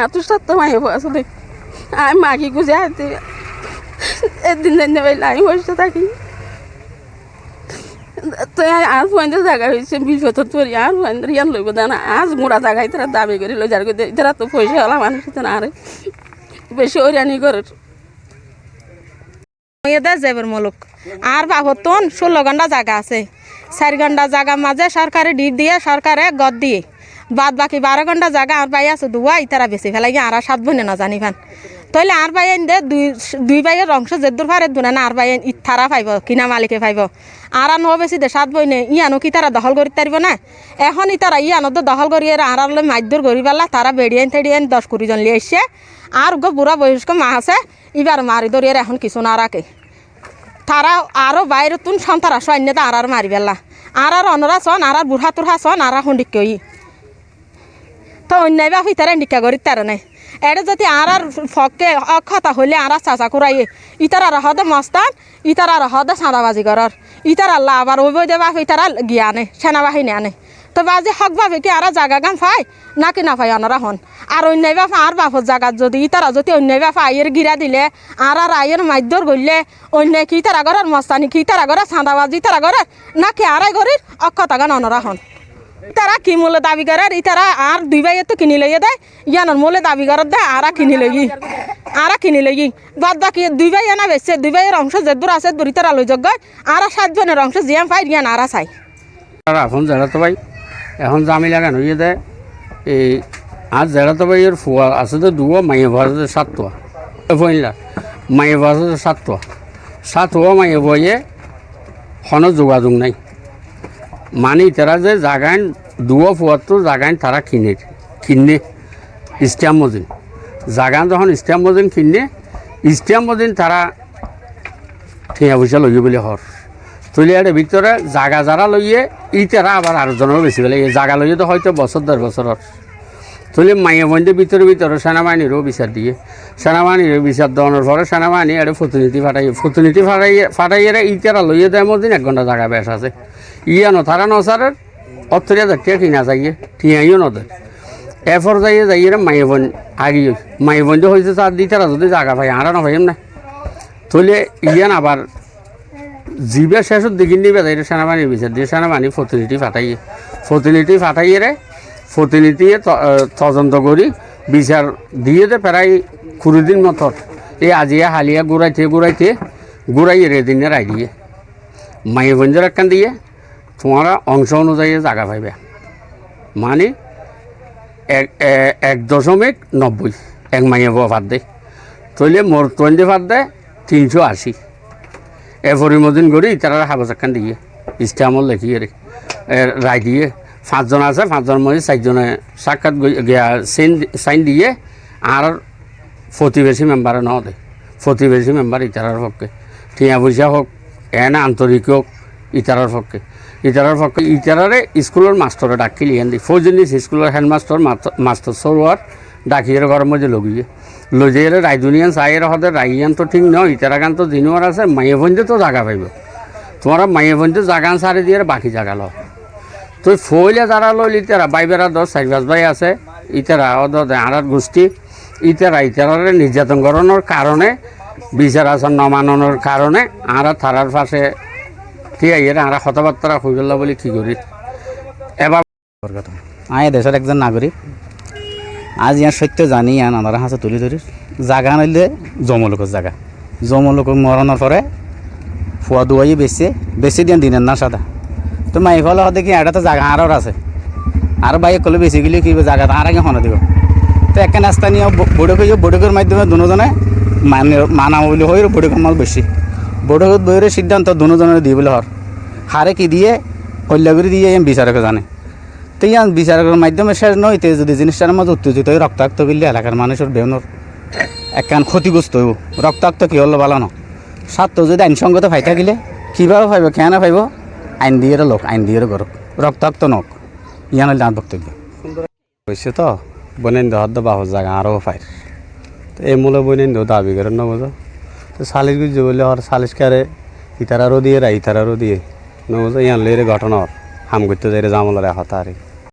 এত সত্য মাইব আসলে আমি মাকে গুজে আনতে একদিন জানি পাইলে আমি বসে থাকি তো আর ফোনতে জায়গা হয়েছে বিপদ তোর আর ফোন ইয়ান লইব না আজ মোড়া জায়গায় তারা দাবি করে লই যার তারা তো পয়সা হলা মানুষ না আরে বেশি ওরানি করে যাবার মুলুক আর বাবতন 16 ঘন্টা জায়গা আছে 4 ঘন্টা জায়গা মাঝে সরকারে ডিট দিয়ে সরকারে গদ দিয়ে বাদ বাকি 12 ঘন্টা জায়গা আর পাই আছে দুয়া ইতারা বেশি ফেলাই আর 7 বোনে না জানি ফান তাইলে আর পাই দে দুই ভাইয়ের অংশ যেদুর ফারে দুনা না আর পাই ইথারা পাইব কিনা মালিকে পাইব আর ন বেশি দে 7 বইনে ইয়ানো কি তারা দখল করি তারিব না এখন ইতারা ইয়ানো তো দখল করি আর মাইদুর গরি পাল্লা তারা বেড়িয়েন তেড়িয়েন 10-20 জন লিয়ে এসছে আর গো বুড়া বয়স্ক মা আছে এবার মারি ধরিয়ে এখন কিছু না রাখে তারা আরও বাইরে তুন সন্তারা সৈন্য আর মারি পেলা আর অনরা সন আর বুড়া তুড়া সন আর হন্ডিক তো অন্যায় বা হইতারা নিকা করি তারা নাই এটা যদি আর ফকে অক্ষতা হইলে আর চাচা কুড়াইয়ে ইতার আর হদে মস্তান ইতার আর হদে সাঁদাবাজি করার ইতার আল্লাহ আবার ওই বই দেবা ইতারা গিয়া আনে সেনাবাহিনী আনে তো বাজে হক ভাবে কি আর জায়গা গাম পাই নাকি না পাই অনরা হন আর অন্যায় বাপা আর বাপর জায়গাত যদি ইতারা যদি অন্যায় বাপা আইয়ের গিরা দিলে আর আইয়ের মাইদর গড়লে অন্যায় কি তারা ঘরের মস্তানি কি তারা ঘরে সাঁদাবাজি তারা ঘরে নাকি আড়াই ঘরের অক্ষতা গান অনরা হন তারা কি মূল্য দাবি করে ইতারা আর দুই ভাইয়ে তো কিনি লইয়ে দেয় ইয়ানোর মূল্যে দাবি করার দেয় আর কিনি লই বাদ বাকি দুই ভাই আনা বেচছে দুই ভাইয়ের অংশ যেদূর আছে দূর তারা লই যোগ্য আর 7 জনের অংশ জিয়াম পাই জ্ঞান আর চাই এখন যারা তো ভাই এখন জামি লাগানো ইয়ে দেয় এই আর যারা তো ভাই এর ফুয়া আছে তো দুয়া মাইয়ে ভাজে 7 টোয়া ফইলা মাইয়ে ভাজে 7 টোয়া 7 টোয়া মাইয়ে বইয়ে কোনো যোগাযোগ নাই মানে তারা যে জাগান দুয়া ফুয়ার তো জাগান তারা কিনে স্ট্যাম্প মজিন জাগান যখন স্ট্যাম্প মজিন কিনে স্ট্যাম্প মজিন তারা ঠিয়া পয়সা লইয়ে বলে হর তুলিয়ার ভিতরে জাগা যারা লইয়ে ইতারা আবার আরেকজনেরও বেশি বেলে জাগা লইয়ে তো হয়তো বছর 1.5 বছর তুলি মাইয়া বন্ধে ভিতরে সেনাবাহিনীরও বিচার দিয়ে সেনাবাহিনীর বিচার দেওয়ানোর পরে সেনাবাহিনী আর প্রতিনিধি ফাটাইয়ে ইতারা লইয়ে দেয় মধ্যে 1 ঘন্টা জায়গা বেশ আছে ইয়ানো তারা নসারের 70,000 টাকা কিনা যাইয়ে ঠিয়াইও নদের এরপর যাইয়ে মাইয়া বোন আগিয়ে মাইয়া বন্ধে হয়েছে তার দিয়ে তারা যদি জায়গা পাই আর না ভাইম না তুলে ইয়ান আবার জিবে শেষের দিকে নিবে যাই সেনাবাহিনীর বিচার দিয়ে সেনাবাহিনী প্রতিনিধি ফাটাইয়ে প্রতিনিধি তদন্ত করি বিচার দিয়ে দে প্রায় 20 দিন মতো এই আজিয়া হালিয়া ঘুরাইয়ে দিনে রাই দিয়ে মাইয়ে বঞ্জের একখান দিয়ে তোমারা অংশ অনুযায়ী জায়গা পাইবে মানে 1.90 এক মাইয়ে ভাত দেয় তৈলে মোর 20 ভাত দেয় 380 এরপরে মদিন করি তারা হাগজ একখান দিয়ে স্ট্যাম্পল লেখিয়ে রায় দিয়ে 5 জন আছে 5 জনের মধ্যে 4 জনে সাক্ষাৎ সাইন দিয়ে আর প্রতিবেশী মেম্বারে ন দেয় প্রতিবেশী মেম্বার ইতারার পক্ষে টিয়া পয়সা হোক এনে আন্তরিক হোক ইতারার পক্ষে ইতারারে স্কুলের মাস্টরে ডাকি লিয়ান দিই ফৌজনি স্কুলের হেডমাস্টার মাস্টার সরোয়ার ডাকিয়ে ঘরের মধ্যে লই যাই রায়দুনিয়ান চাইয়ের হতে রাইয়ান তো ঠিক নয় ইতারা গান তো দিনওয়ার আছে মাইয়ে বন্ধে তো জায়গা পাইব তোমরা মাইয়ে বন্ধে জাগান সারি দিয়ে বাকি জায়গা লো তো ফইলে যারা লইল ইতারা বাইবেরা 10-4 ভাই আছে ইতারা আর গোষ্ঠী ইতারারে নির্যাতন করানোর কারণে বিচার আচার নমানোর কারণে আর থারার পাশে ঠিক আছে আর কথাবার্তা হয়ে গেল বলে কী করি এবার আমি দেশের একজন নাগরিক আজ ইয়ার সত্য জানি আনারা হাসে তুলি ধরি জাগা নাইলে জমলোকের জায়গা জমলোক মরানোর পরে ফুয়া দুয়াই বেশি দিনের না সাদা তো মাই ফল দেখি এটা তো জায়গা আরও আছে আর বাইক করলে বেশি গেলে কি জায়গা আর আগে হনে দিব তো একটা রাস্তা নিয়ে বৈঠকের মাধ্যমে দুজনে মানা বলে হয় বৈঠকের মাল বেশি বৈঠকত বইয়ের সিদ্ধান্ত দুজনের দিয়ে বলে হর হারে কি দিয়ে কল্যাগুড়ি দিয়ে বিচারকে জানে তো ইয়ান বিচারকের মাধ্যমে শেষ নয় তে যদি জিনিসটার মাঝে উত্তেজিত হয়ে রক্তাক্ত করলে এলাকার মানুষের বেউনের একখান ক্ষতিগ্রস্ত হইব রক্তাক্ত কী হলো ভালো না স্বার্থ যদি আইনসঙ্গত ফাই থাকিলে কীভাবে পাইব কেন পাইব আইন দিয়ে লোক আইন দিয়ে করুক রক্তাক্ত নক ইয়ান হলে আমার বক্তব্য হয়েছে তো বনেন দেওয়ার বাহর জায়গা আরও পাই তো এই মূলে বনেন দেও দাবি করেন না বোঝো তো সালিশ গুজি বলে আর সালিশকারে ইতারারও দিয়ে ইতারারও দিয়ে নবোঝো ইয়ান লেরে ঘটনা হাম করতে যাই জামলারে হতারে